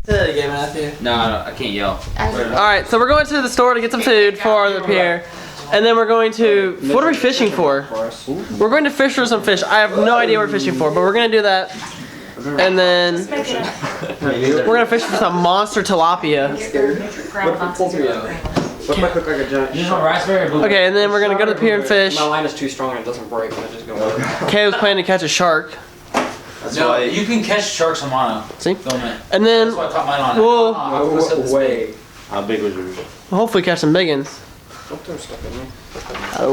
Say that again, Matthew. No, I can't yell. Alright, so we're going to the store to get some food for the pier. And then we're going to, what are we fishing for? We're going to fish for some fish. I have no idea what we're fishing for, but we're going to do that. And then we're going to fish for some monster tilapia. Okay, and then we're going to go to the pier and fish. My line is too strong and it doesn't break when I just go over. Caleb's planning to catch a shark. No, you can catch sharks on mono. See? Film it. And then That's why I caught mine on. we'll How big was yours? hopefully catch some big ones. Don't throw stuff in me.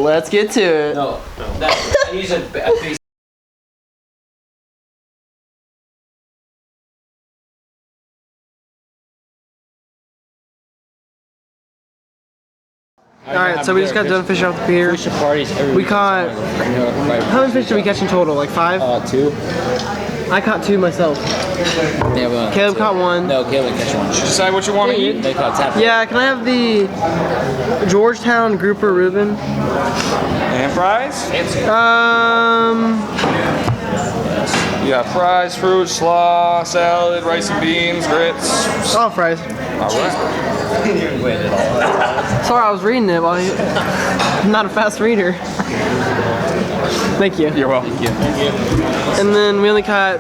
Let's get to it. No, I use a base. Alright, so we just got done fishing off the pier. We caught, how many fish did we catch in total? Like 5? 2. I caught 2 myself. Yeah, well, Caleb caught 1. no, Caleb catch one. Decide what you want to eat. They caught tap. Yeah, can I have the Georgetown Grouper Reuben? And fries? You got fries, fruit, slaw, salad, rice and beans, grits. Oh, fries. Alright. Sorry, I was reading it while I'm not a fast reader. Thank you. You're welcome. And then we only caught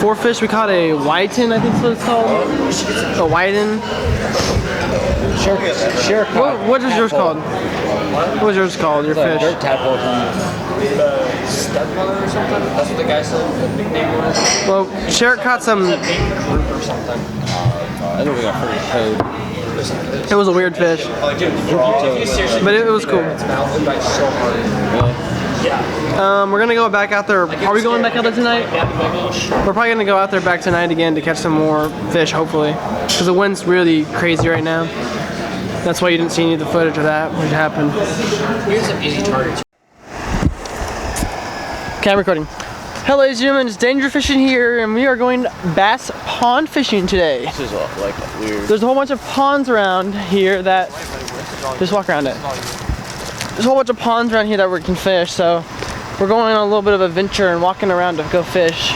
4 fish. We caught a whiten, I think is what it's called. A whiten. What is yours called? What was yours called? Your fish? Dirt tadpole. Stepmother or something? That's what the guy said the nickname was. Well, Sherrick caught some. Pink group or something. I think we got pretty code. It was a weird fish, If you seriously but it was cool. its mouth, it bites so hard. We're gonna go back out there. Are we going back out there tonight? We're probably gonna go out there back tonight again to catch some more fish, hopefully, because the wind's really crazy right now. That's why you didn't see any of the footage of that, which happened. Here's some easy targets. Okay, I'm recording. Hello, ladies and gentlemen, it's Danger Fishing here, and we are going bass pond fishing today. This is like weird. There's a whole bunch of ponds around here that, just walk around it. There's a whole bunch of ponds around here that we can fish, so we're going on a little bit of a venture and walking around to go fish.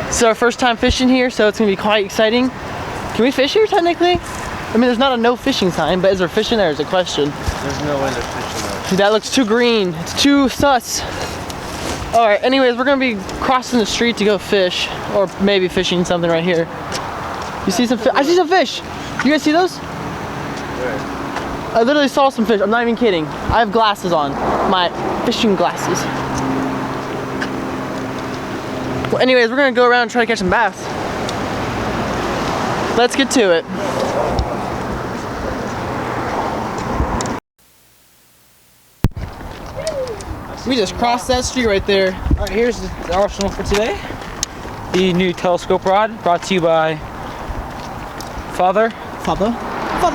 It's our first time fishing here, so it's gonna be quite exciting. Can we fish here technically? I mean, there's not a no fishing sign, but is there fishing there is a question. There's no way to fish in That looks too green. It's too sus. Alright, anyways, we're gonna be crossing the street to go fish. Or maybe fishing something right here. You see some fish? I see some fish! You guys see those? I literally saw some fish. I'm not even kidding. I have glasses on. My fishing glasses. Well, anyways, we're gonna go around and try to catch some bass. Let's get to it. We just crossed that street right there. Alright, here's the arsenal for today. The new telescope rod brought to you by Father, Father,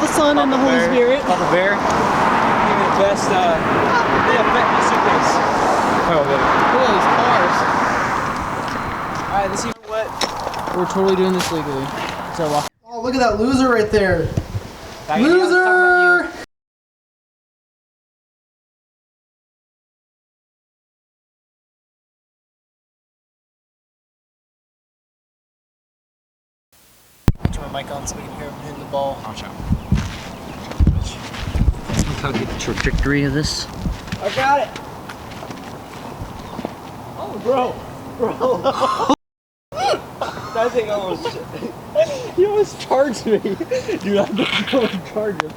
Son, and the Holy Spirit. Papa Bear. Give me the best, suitcase. Oh, Look at these cars. Alright, let's see what. We're totally doing this legally. So, oh, look at that loser right there. Loser! Turn my mic on so we can hear him hitting the ball. Watch out. Let's look at the trajectory of this. I got it. Oh, bro. That thing almost. He almost charged me. Dude, I didn't go and charge him.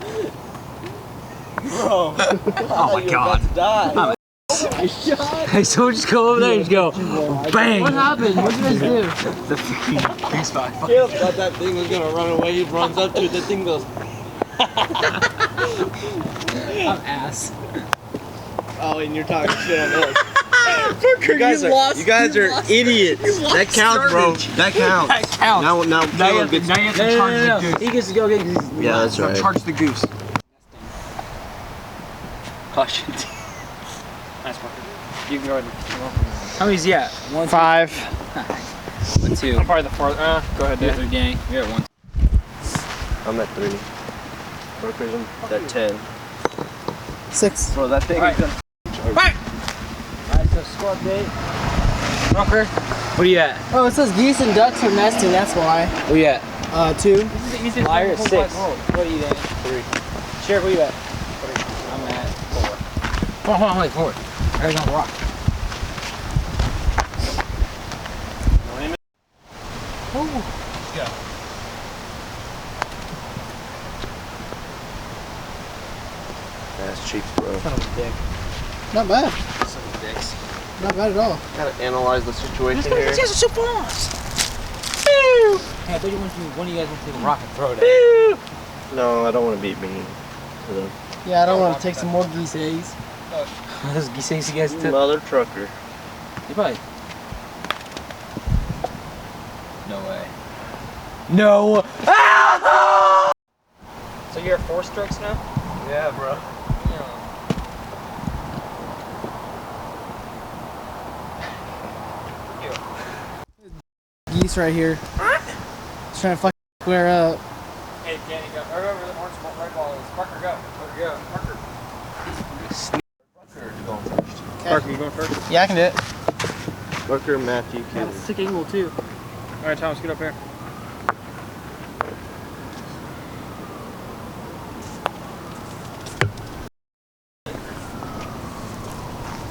Bro. Oh my god. About to die. Oh my god. Hey, so just go over there and just go, bang! What happened? What did you guys do? The freaking best buy. Caleb thought that thing was gonna run away. He runs up to it. The thing goes. I'm ass. Oh, and you're talking shit on us. You guys are idiots. That counts, bro. That counts. That counts. Now Now you have to charge the goose. He gets to go get. Yeah, that's right. Charge the goose. Caution. Nice one. You can go ahead. How many's he at? 1, 5. 1, 2. I'm probably the fourth. Go ahead, dude. 3 gang. You're at 1. I'm at 3. Brokers, I'm at 10. 6. Bro, that thing is gonna. Alright, so score update. Rucker, what are you at? Oh, it says geese and ducks are nesting, that's why. What are you at? 2. Liar, 6. What are you at? 3. Sheriff, where you at? 3. I'm at 4. Hold on, wait, 4. There's on the rock. Ass cheeks, bro. Son of a dick. Not bad. Son of dicks. Not bad at all. Gotta analyze the situation here. Hey, I thought you one of you guys went to take a rock and throw it at No, I don't want to be mean to them. Yeah, I don't want to take some more geese eggs. Those geese eggs you guys took. Mother trucker. You probably. No way. No! So you're at 4 strikes now? Yeah, bro. Geese right here. Just trying to fucking square up. Hey, Danny, go. Or whoever the orange ball, red ball is. Parker, go. Parker, go. Parker. Parker, you going first? Yeah, I can do it. Rucker, Matthew, Got a Kelly. sick angle too. Alright, Thomas, get up here.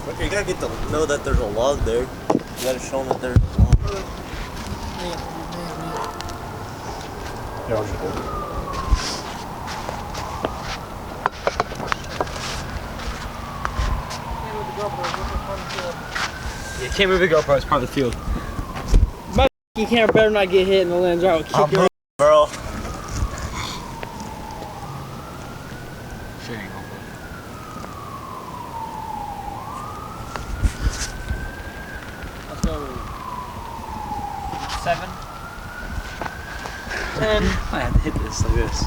Rucker, you gotta get to know that there's a log there. You gotta show them that there's a log. You can't move the GoPro, it's part of the field. You can't better not get hit in the lens or I'll kick your Bro. Shit ain't going Let's go. 7. 10. I have to hit this like this.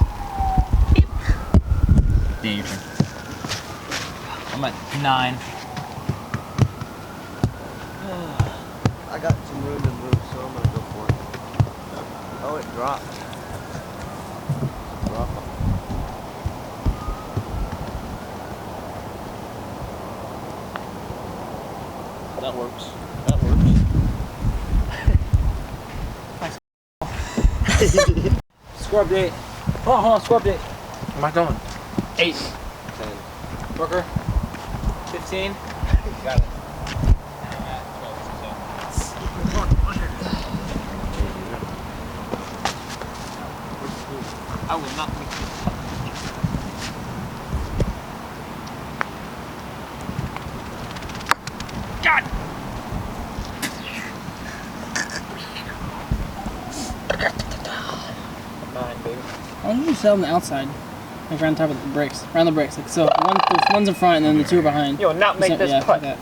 Yeah, your turn. I'm at 9. I got some room to move, so I'm gonna go for it. Oh, it dropped. That works. That works. Score update. Hold on, score update. Am I going? 8. 10. Booker. 15. Got it. I will not make this. God! 9, baby. Why don't you sit on the outside? Like around top of the bricks. Around the bricks. Like so one's in front and then the 2 are behind. You will not make So, this yeah, putt. like that.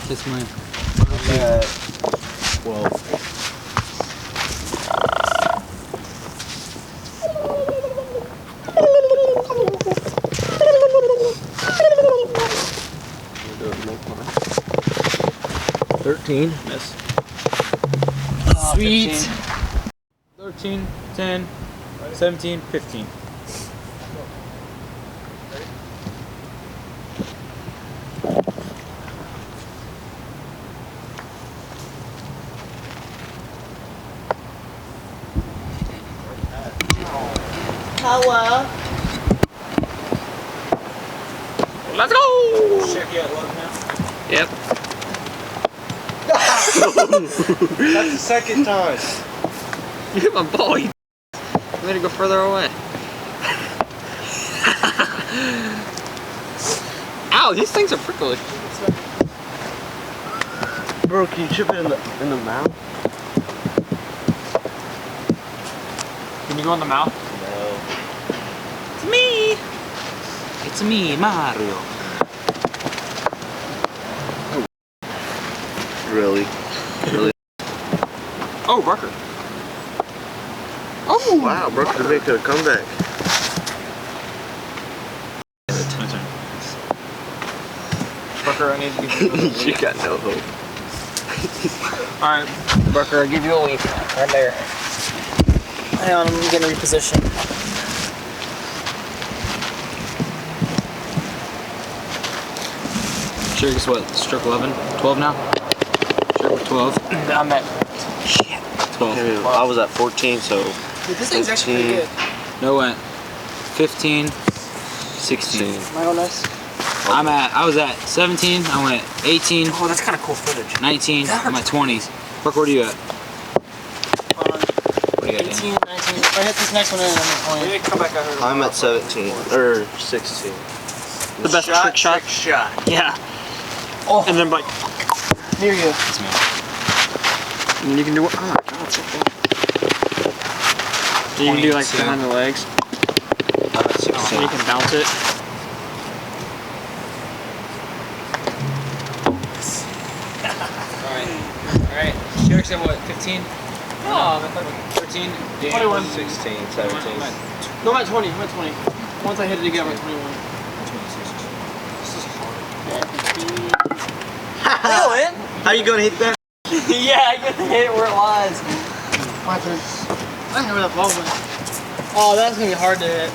Just mine. 12. Miss. Sweet. 13, 10, 17, 15. Hello. Let's go! Shit, yeah, look now. Yep. That's the second time. You hit my ball, you made it go further away. Ow, these things are prickly. Bro, can you chip it in the mouth? Can you go in the mouth? No. It's me! It's me, Mario. Really? Oh, Rucker. Oh! Wow, Brooks is making a comeback. Rucker, I need to give you a You got no hope. Alright, Rucker, I'll give you a leaf. Right there. Hang on, I'm getting repositioned. Sure, guess what? Stroke 11? 12 now? Stroke 12. I'm at 12. I was at 14, so. Dude, this thing's actually pretty good. No, went 15, 16. Am I on this? I was at 17, I went 18, Oh, that's kind of cool footage. 19, I'm at 20s. Brooke, where are you at? What do you got, 18, 19. If I hit this next one in, I'm at 20. We need to come back out here. I'm at 17 or 16. The best trick shot. Yeah. Oh. And then like, Near you. That's me. and you can do what? Oh my god, it's so cool. So you can do like 22. behind the legs. I'm at So 16. you can bounce it. Alright. Sherrick said what, 15? Oh, 13? 21. 16, 17. No, I'm at 20. I'm at 20. Once I hit it again, I'm at 21. How you gonna hit that? Yeah, I get to hit it where it lies. My turn. I don't know where that ball went. Oh, that's gonna be hard to hit.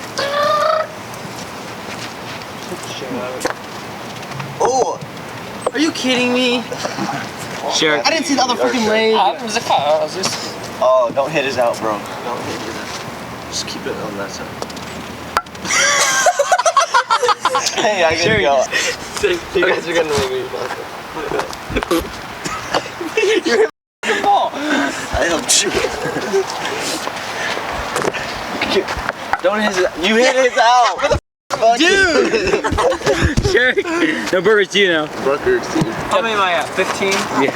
Oh! Are you kidding me? Sherrick. I didn't see the other freaking leg. Oh, don't hit his out, bro. Don't hit his out. Just keep it on that side. Hey, I gotta go. You guys are gonna make me laugh. I helped you. Don't hit his. You hit his out. Dude. Sherrick. No, Burger's you now. Ruckers, dude. How many am I at? 15? Yeah.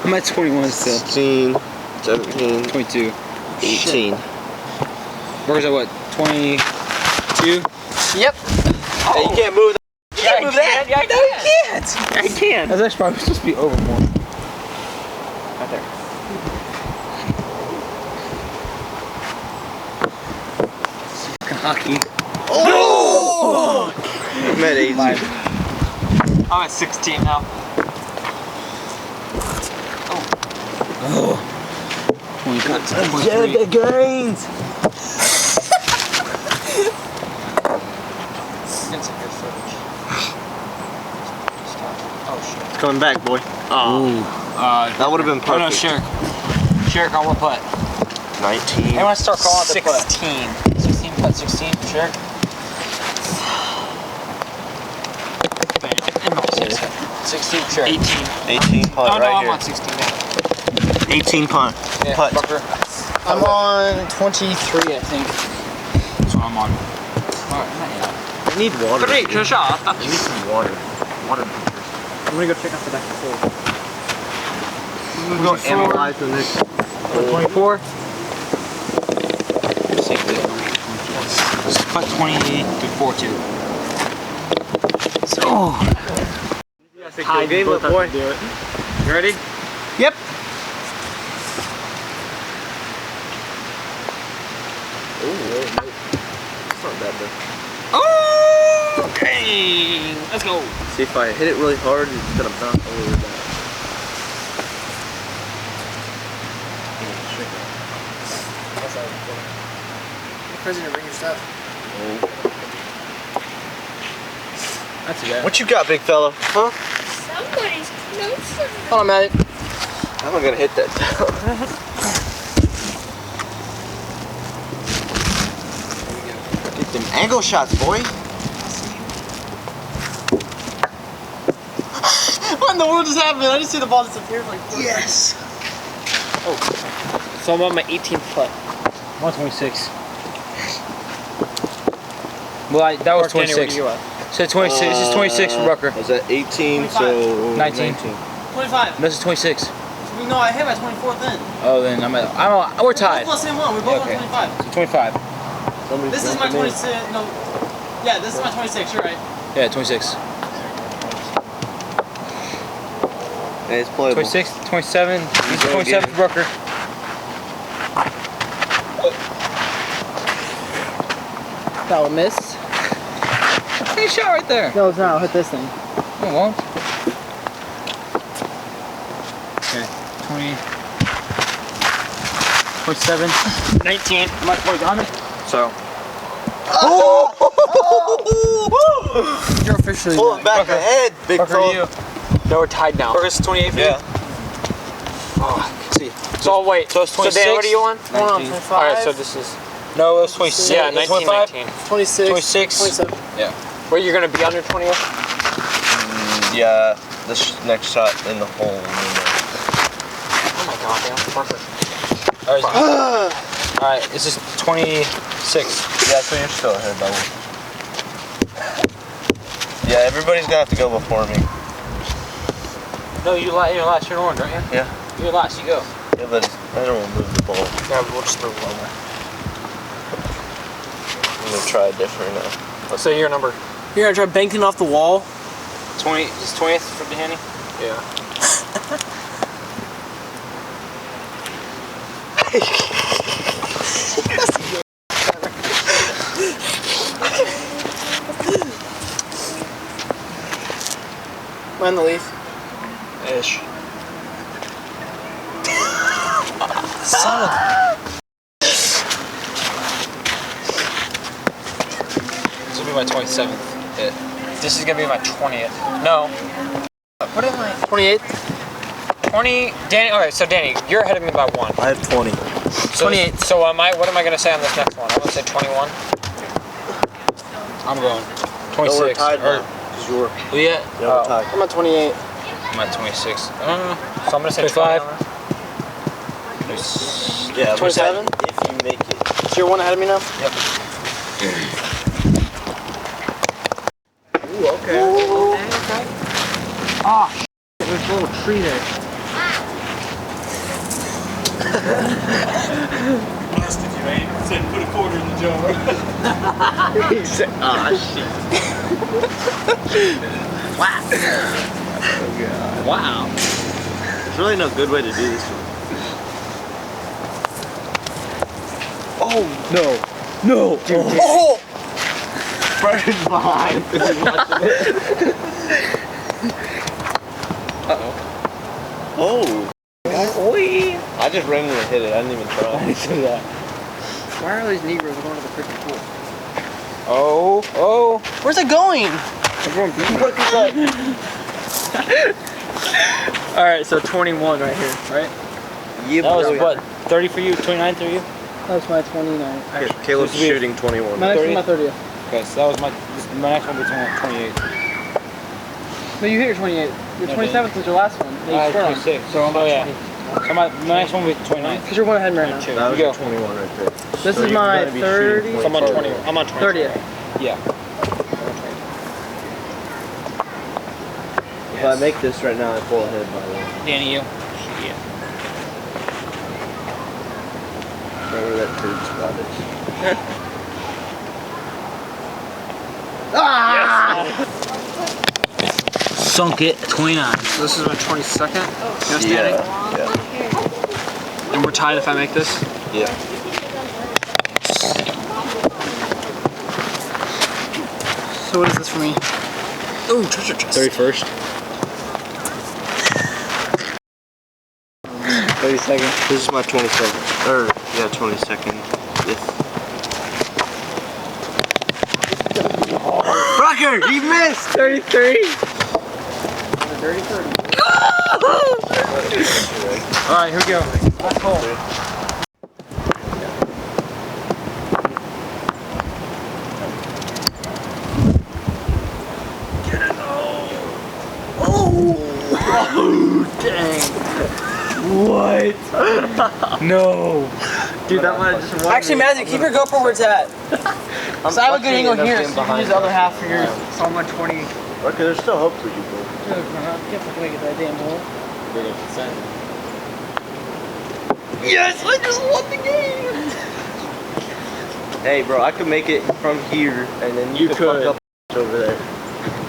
I'm at 21 still. 16, 17, 22. 18. Burger's at what? 22? Yep. Hey, you can't move that. You can't move that. Yeah, I can't. I can. That's actually probably supposed to be over more. Right there. Hockey. Oh! I'm at 18. I'm at 16 now. Oh. 23. the grains. It's coming back, boy. Ooh. That would have been Oh no, perfect. Sherrick. Sherrick on what putt? 19. I want to start calling it the putt. 16 putt, 16 for Sherrick. 16 for Sherrick. 18 punt Oh no, right I'm here. on 16 now. 18 punt. Yeah, Putt. Booker. I'm on 23, I think. That's what I'm on. Alright, I need water. Great, good shot. You need some water. Water. I'm gonna go check out the back of the field. We're going to analyze the next. 24. Putt 24 2. Oh. High game, little boy. You ready? Yep. It's not that bad. Oh, okay. Let's go. See, if I hit it really hard, it's gonna bounce all over that. President, bring your stuff. That's bad. What you got, big fella? Huh? Somebody's closer. Hold on, Matt. I'm not gonna hit that down. Get them angle shots, boy. What in the world just happened? I just see the ball disappear like Yes. So I'm on my 18th putt. 126. Well, that was 26. So 26. This is 26 for Rucker. I was at 18, 25. so 19. 25. This is 26. No, I hit my 24th then. Oh, then we're tied. We're both on the same one. We're both Okay. on 25. So 25. Somebody's This is my jumping in. 26. No. Yeah, this is my 26. You're right. Yeah, 26. Hey, it's playable. 26, 27. These are Go 27 get for Rucker. That will miss. Hey, shot right there. No, it's not. I'll hit this thing. No, it won't. Okay, 20. 27. 19. I'm at 20 on it. So, You're officially Pulling back ahead, big fella. No, we're tied now. Burger's 28 for you? Yeah. See. So wait. So it's 26. So Dan, what do you want? Hold on, 25. All right. So this is. No, it was 26. Yeah, 19. 26. 26. 27. Yeah. Wait, you're gonna be under 20th? Yeah, this next shot in the hole. Oh my god, Dan. Perfect. Alright, this is 26. Yeah, so you're still ahead by one. Yeah, everybody's gonna have to go before me. No, you're last. You're orange, aren't you? Yeah. You're last. You go. Yeah, but I don't want to move the ball. Yeah, we'll just move it over. I'm gonna try different now. Let's say your number. You're gonna try banking off the wall? 20. Is 20th for Danny? Yeah. Mind the leaf. Ish. This will be my 27th hit. This is gonna be my 20th. No. What am I? 28. 20. Danny. Okay, so Danny, you're ahead of me by 1. I have 20. So 28. So am I? What am I gonna say on this next one? I'm gonna say 21. I'm going 26. No, we're tied or, now. Because you're. we at? Yeah, we're tied. I'm at 28. I'm at 26. So I'm gonna say 25. 20. Yeah, 27? If you make it. So you're one ahead of me now? Yep. Ooh, okay. There's a little tree there. Busted you, eh? Said put a quarter in the jar. He said, ah, shit. Wow. There's really no good way to do this one. Oh, no. No. Dude, oh! Brian's behind. Uh-oh. Oh. I just randomly hit it. I didn't even try. Why are these Negroes going to the freaking pool? Oh. Where's it going? Alright, so 21 right here, right? Yeah, That was what? 30 for you? 29 for you? That was my 29. Caleb's shooting 21. My next one, my 30th. Okay, so that was my next one was 28. No, you hit your 28. Your No, 27th was your last one. That you scored on. 26. So I'm at 20. So my next one will be 29. Because you're one ahead of me right now. That was You go. 21 right there. This So is you my gotta be 30. shooting So I'm on 20. I'm on 20. 30th. Yeah. If I make this right now, I pull ahead by one. Danny, you? Yeah. Wherever that third spot is. Sunk it. 29. So this is my 22nd. Yes, Yeah. Danny? Yeah. And we're tied if I make this? Yeah. So what is this for me? Ooh, treasure chest. 31st. 32nd. This is my 22nd. Or, yeah, 22nd. Yes. Rocker, you missed! 33. Alright, here we go. No. Dude, that might just run. Actually, Matthew, keep your GoPro where it's at. So I have a good angle here, so you can use the other half for yours. So I'm on 20. Okay, there's still hope for you, bro. Get fucking make it that damn hole. Yes, I just won the game! Hey, bro, I could make it from here, and then you could fuck up over there.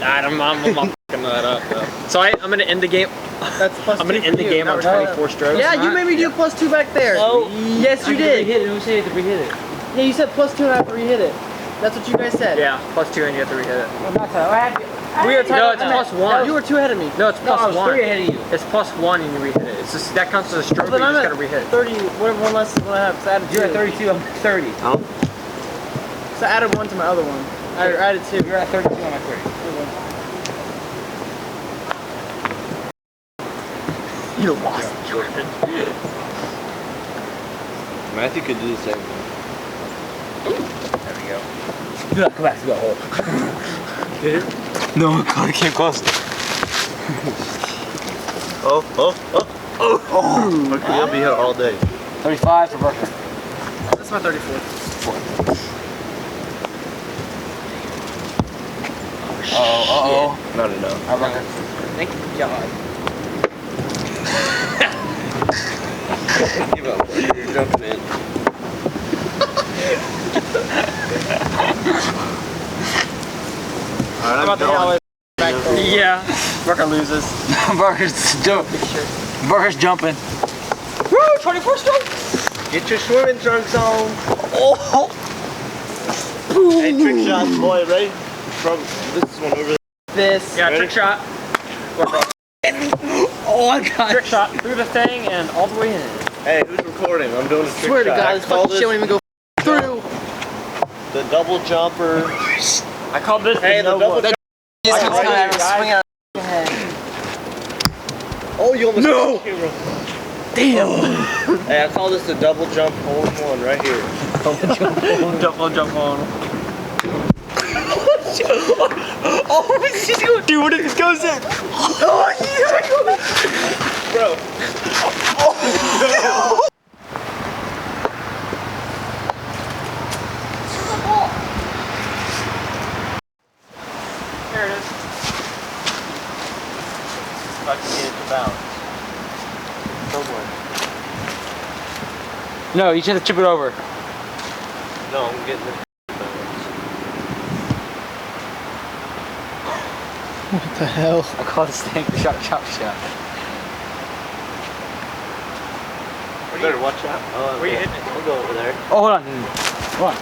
I'm fucking that up, though. So I'm gonna end the game. That's plus I'm gonna 2 end for the you. game No, on no. 24 strokes. Yeah, you made me do +2 back there. Oh. Yes, you did. Hit it. Who said to re-hit it? Yeah, you said +2 and I have to re-hit it. That's what you guys said. Yeah, +2 and you have to re-hit it. I'm not tired. I had you. We were tied No, up it's now. +1. You were 2 ahead of me. No, it's No, I was +1. 3 ahead of you. It's +1 and you re-hit it. It's just, that counts as a stroke, Well, but then you I'm just at gotta re-hit it. 30, whatever one less than what I have. 'Cause I added You're at 2. 32. I'm 30. Oh. So I added 1 to my other one. I added 2. You're at 32 on my 30. You lost, Jordan. Matthew could do the same thing. There we go. Come back to the hole. Did it? No, I came close. Oh. He'll be here all day. 35 for Burger. That's my 34. Uh-oh. Not enough. Our Burger. Thank God. Give up. You're jumping in. Alright, I'm going. Back there. Yeah. Burger loses. Burger's jumping. Woo! 24 stroke. Get your swimming trunks on. Oh. Hey, trick shots, boy. Ready? From this one over there. This. Yeah, Ready? trick shot. Oh, I got trick shot through the thing and all the way in. Hey, who's recording? I'm doing a trick Swear to shot. God, this fucking shit won't even go through. The double jumper. I called this. Hey, the double jumper. Oh, you almost No! Damn! Hey, I call this the double jump hole in one right here. Double jump on. Oh, she's going. Dude, what if this goes in? Oh, yeah! Bro. There it is. If I can get it to bounce. Somewhere. No, you should have chip it over. No, I'm getting it. What the hell? I call this thing the shot. You better watch out. Where you hitting it? We'll go over there. Oh, hold on. Hold on.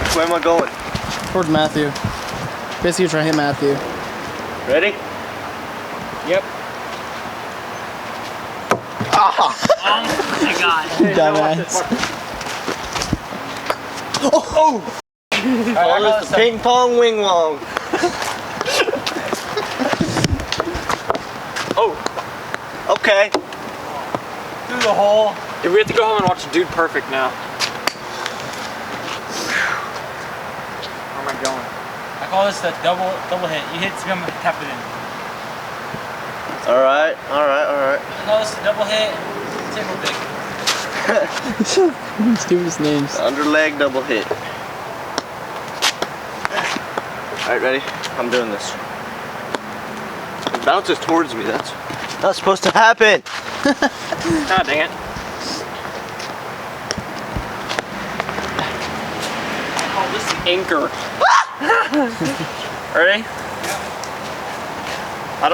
Which way am I going? Towards Matthew. Basically, you're trying to hit Matthew. Ready? Yep. Oh my God. Dumbass. Oh! Oh, this is ping pong wing wong. Oh. Okay. Through the hole. Yeah, we have to go home and watch Dude Perfect now. Where am I going? I call this the double hit. You hit spin, tap it in. Alright. I call this the double hit, tickle dick. Stupidest names. Underleg double hit. Alright, ready? I'm doing this. It bounces towards me. That's not supposed to happen. Ah, dang it. I call this the anchor. Ready? I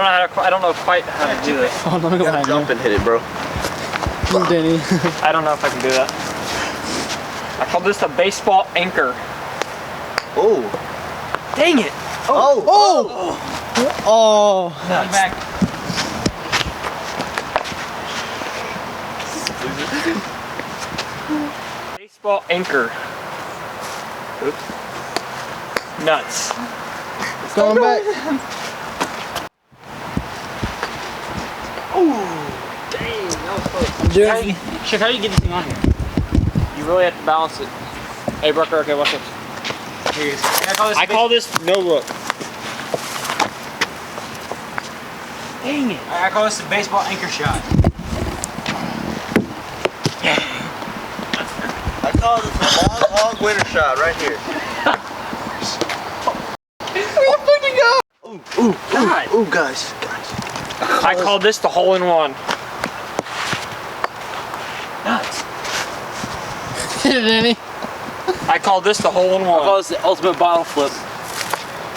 don't know quite how to do this. Oh, let me go behind you. Jump and hit it, bro. Danny. I don't know if I can do that. I call this the baseball anchor. Oh. Dang it! Oh. Oh. Nuts. Back. Baseball anchor. Oops. Nuts. It's going back. Dude. Shit, how do you get this thing on here? You really have to balance it. Hey, Brucker, okay, watch this. Here it is. I call this no look. Dang it. I call this the baseball anchor shot. I call this a long hog winner shot right here. Ooh, guys. I call this the hole in one. Nuts. Hit it, Danny. I call this the hole in one. I call this the ultimate bottle flip.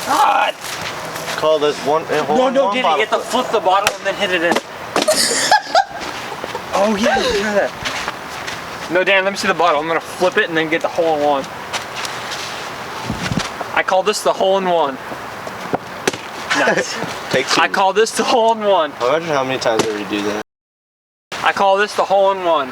God! Call this one. No, Danny, you have to flip the bottle and then hit it in. Oh, yeah, you try that. No, Dan, let me see the bottle. I'm gonna flip it and then get the hole in one. I call this the hole in one. Nuts. Take two. I call this the hole in one. Imagine how many times I already do that. I call this the hole in one.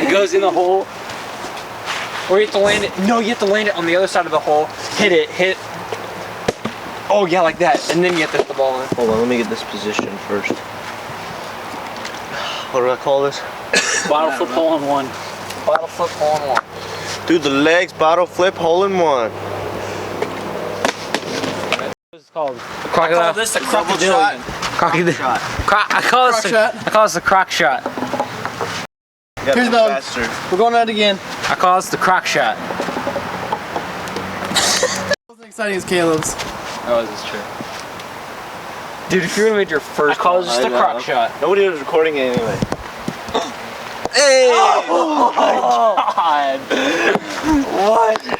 It goes in the hole. Or you have to land it. No, you have to land it on the other side of the hole. Hit. Oh yeah, like that. And then you have to hit the ball in. Hold on, let me get this position first. What do I call this? Bottle flip hole in one. Bottle flip hole in one. Through the legs, bottle flip, hole in one. What's it called? I Crocodile. call this a crocodilian. Crocodile. I call this the croc shot. Here's the- We're going at it again. I call this the croc shot. Wasn't exciting as Caleb's. Oh, this is true. Dude, if you're gonna make your first, I call this just a croc shot. Nobody was recording it anyway. Hey! Oh my god! What?